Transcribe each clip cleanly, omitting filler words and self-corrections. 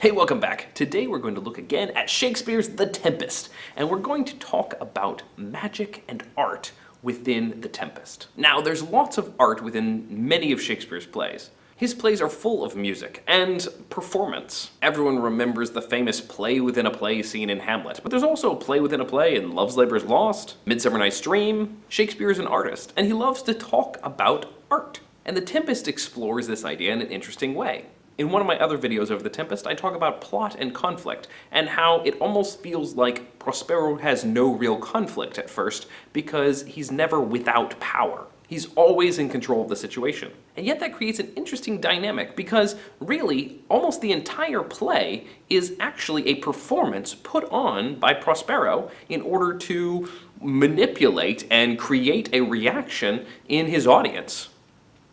Hey, welcome back. Today we're going to look again at Shakespeare's The Tempest, and we're going to talk about magic and art within The Tempest. Now, there's lots of art within many of Shakespeare's plays. His plays are full of music and performance. Everyone remembers the famous play within a play scene in Hamlet, but there's also a play within a play in Love's Labour's Lost, Midsummer Night's Dream. Shakespeare is an artist, and he loves to talk about art. And The Tempest explores this idea in an interesting way. In one of my other videos of The Tempest, I talk about plot and conflict, and how it almost feels like Prospero has no real conflict at first, because he's never without power. He's always in control of the situation. And yet that creates an interesting dynamic, because really, almost the entire play is actually a performance put on by Prospero in order to manipulate and create a reaction in his audience.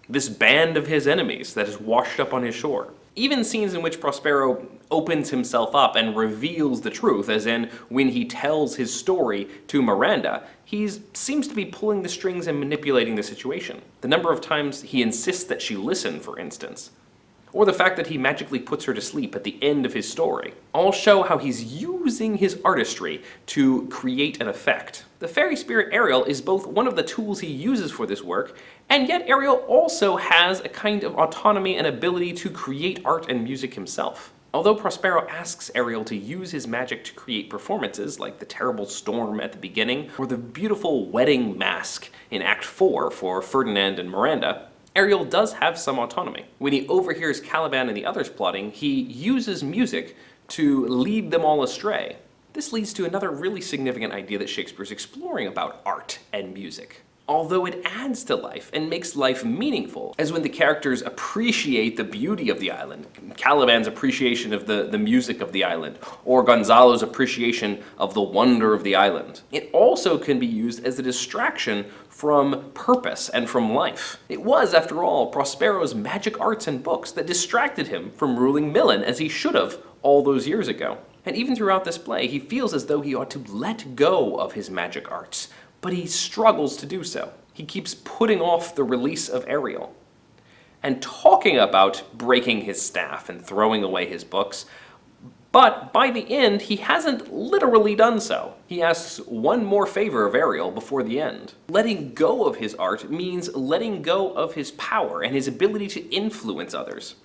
This band of his enemies that is washed up on his shore. Even scenes in which Prospero opens himself up and reveals the truth, as in when he tells his story to Miranda, he seems to be pulling the strings and manipulating the situation. The number of times he insists that she listen, for instance. Or the fact that he magically puts her to sleep at the end of his story, all show how he's using his artistry to create an effect. The fairy spirit Ariel is both one of the tools he uses for this work, and yet Ariel also has a kind of autonomy and ability to create art and music himself. Although Prospero asks Ariel to use his magic to create performances, like the terrible storm at the beginning, or the beautiful wedding mask in Act 4 for Ferdinand and Miranda, Ariel does have some autonomy. When he overhears Caliban and the others plotting, he uses music to lead them all astray. This leads to another really significant idea that Shakespeare's exploring about art and music. Although it adds to life and makes life meaningful, as when the characters appreciate the beauty of the island, Caliban's appreciation of the music of the island, or Gonzalo's appreciation of the wonder of the island. It also can be used as a distraction from purpose and from life. It was, after all, Prospero's magic arts and books that distracted him from ruling Milan as he should have all those years ago. And even throughout this play, he feels as though he ought to let go of his magic arts, but he struggles to do so. He keeps putting off the release of Ariel and talking about breaking his staff and throwing away his books, but by the end, he hasn't literally done so. He asks one more favor of Ariel before the end. Letting go of his art means letting go of his power and his ability to influence others.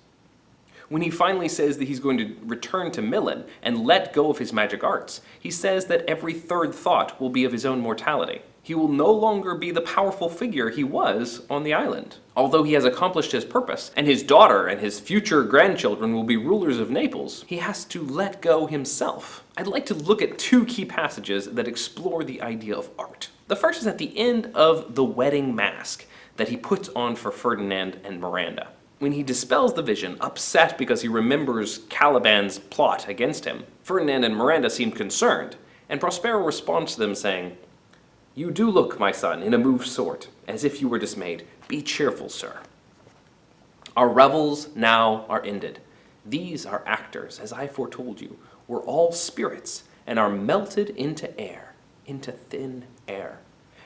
When he finally says that he's going to return to Milan and let go of his magic arts, he says that every third thought will be of his own mortality. He will no longer be the powerful figure he was on the island. Although he has accomplished his purpose, and his daughter and his future grandchildren will be rulers of Naples, he has to let go himself. I'd like to look at two key passages that explore the idea of art. The first is at the end of the wedding mask that he puts on for Ferdinand and Miranda. When he dispels the vision, upset because he remembers Caliban's plot against him, Ferdinand and Miranda seem concerned, and Prospero responds to them saying, "You do look, my son, in a moved sort, as if you were dismayed. Be cheerful, sir. Our revels now are ended. These are actors, as I foretold you, were all spirits, and are melted into air, into thin air.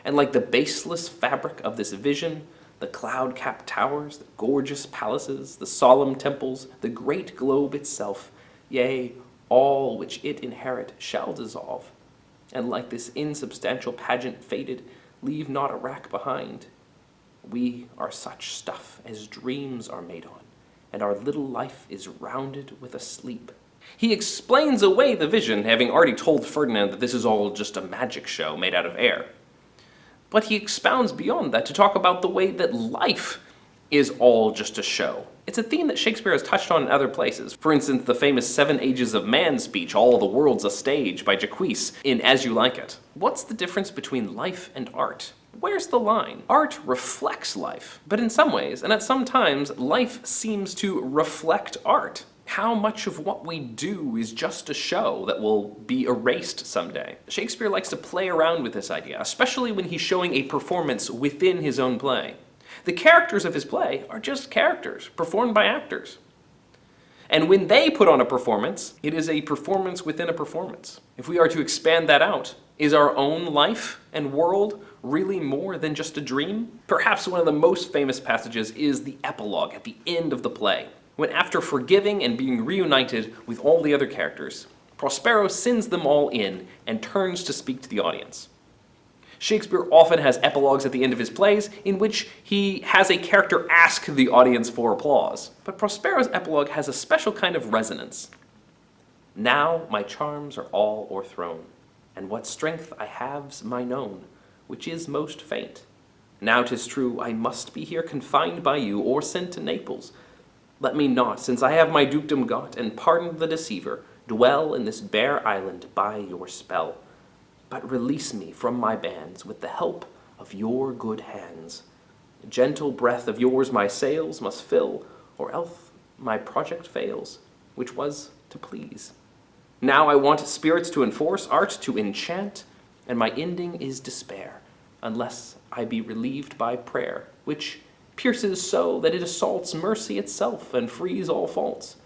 And like the baseless fabric of this vision, the cloud-capped towers, the gorgeous palaces, the solemn temples, the great globe itself, yea, all which it inherit shall dissolve, and like this insubstantial pageant faded, leave not a rack behind. We are such stuff as dreams are made on, and our little life is rounded with a sleep." He explains away the vision, having already told Ferdinand that this is all just a magic show made out of air. But he expounds beyond that to talk about the way that life is all just a show. It's a theme that Shakespeare has touched on in other places. For instance, the famous 7 Ages of Man speech, All the World's a Stage, by Jacques in As You Like It. What's the difference between life and art? Where's the line? Art reflects life, but in some ways, and at some times, life seems to reflect art. How much of what we do is just a show that will be erased someday? Shakespeare likes to play around with this idea, especially when he's showing a performance within his own play. The characters of his play are just characters, performed by actors. And when they put on a performance, it is a performance within a performance. If we are to expand that out, is our own life and world really more than just a dream? Perhaps one of the most famous passages is the epilogue at the end of the play. when after forgiving and being reunited with all the other characters, Prospero sends them all in and turns to speak to the audience. Shakespeare often has epilogues at the end of his plays in which he has a character ask the audience for applause. But Prospero's epilogue has a special kind of resonance. Now my charms are all o'erthrown, and what strength I have's mine own, which is most faint. Now 'tis true I must be here confined by you, or sent to Naples. Let me not, since I have my dukedom got, and pardoned the deceiver, dwell in this bare island by your spell. But release me from my bands with the help of your good hands. A gentle breath of yours my sails must fill, or else my project fails, which was to please. Now I want spirits to enforce, art to enchant, and my ending is despair, unless I be relieved by prayer, which pierces so that it assaults mercy itself and frees all faults.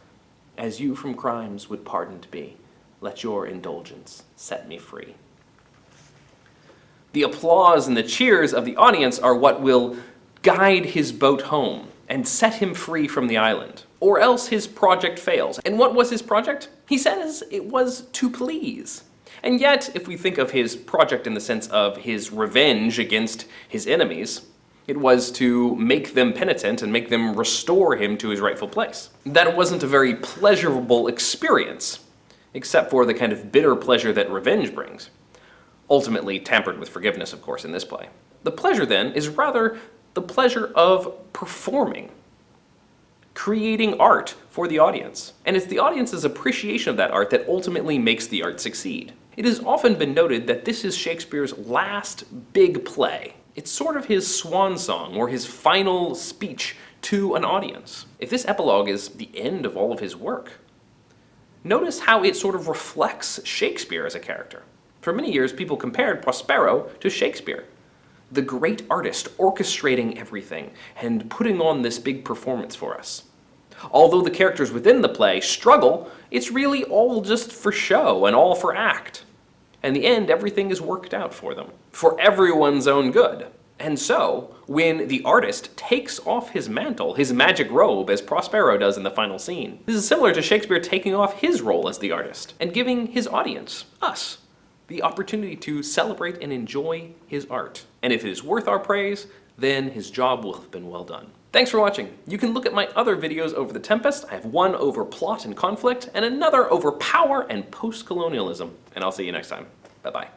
As you from crimes would pardoned be, let your indulgence set me free. The applause and the cheers of the audience are what will guide his boat home and set him free from the island, or else his project fails. And what was his project? He says it was to please. And yet, if we think of his project in the sense of his revenge against his enemies, it was to make them penitent and make them restore him to his rightful place. That wasn't a very pleasurable experience, except for the kind of bitter pleasure that revenge brings. Ultimately tampered with forgiveness, of course, in this play. The pleasure, then, is rather the pleasure of performing, creating art for the audience. And it's the audience's appreciation of that art that ultimately makes the art succeed. It has often been noted that this is Shakespeare's last big play. It's sort of his swan song, or his final speech to an audience. If this epilogue is the end of all of his work, notice how it sort of reflects Shakespeare as a character. For many years, people compared Prospero to Shakespeare, the great artist orchestrating everything and putting on this big performance for us. Although the characters within the play struggle, it's really all just for show and all for act. In the end, everything is worked out for them, for everyone's own good. And so, when the artist takes off his mantle, his magic robe, as Prospero does in the final scene, this is similar to Shakespeare taking off his role as the artist and giving his audience, us, the opportunity to celebrate and enjoy his art. And if it is worth our praise, then his job will have been well done. Thanks for watching. You can look at my other videos over the Tempest. I have one over plot and conflict, and another over power and post-colonialism. And I'll see you next time. Bye-bye.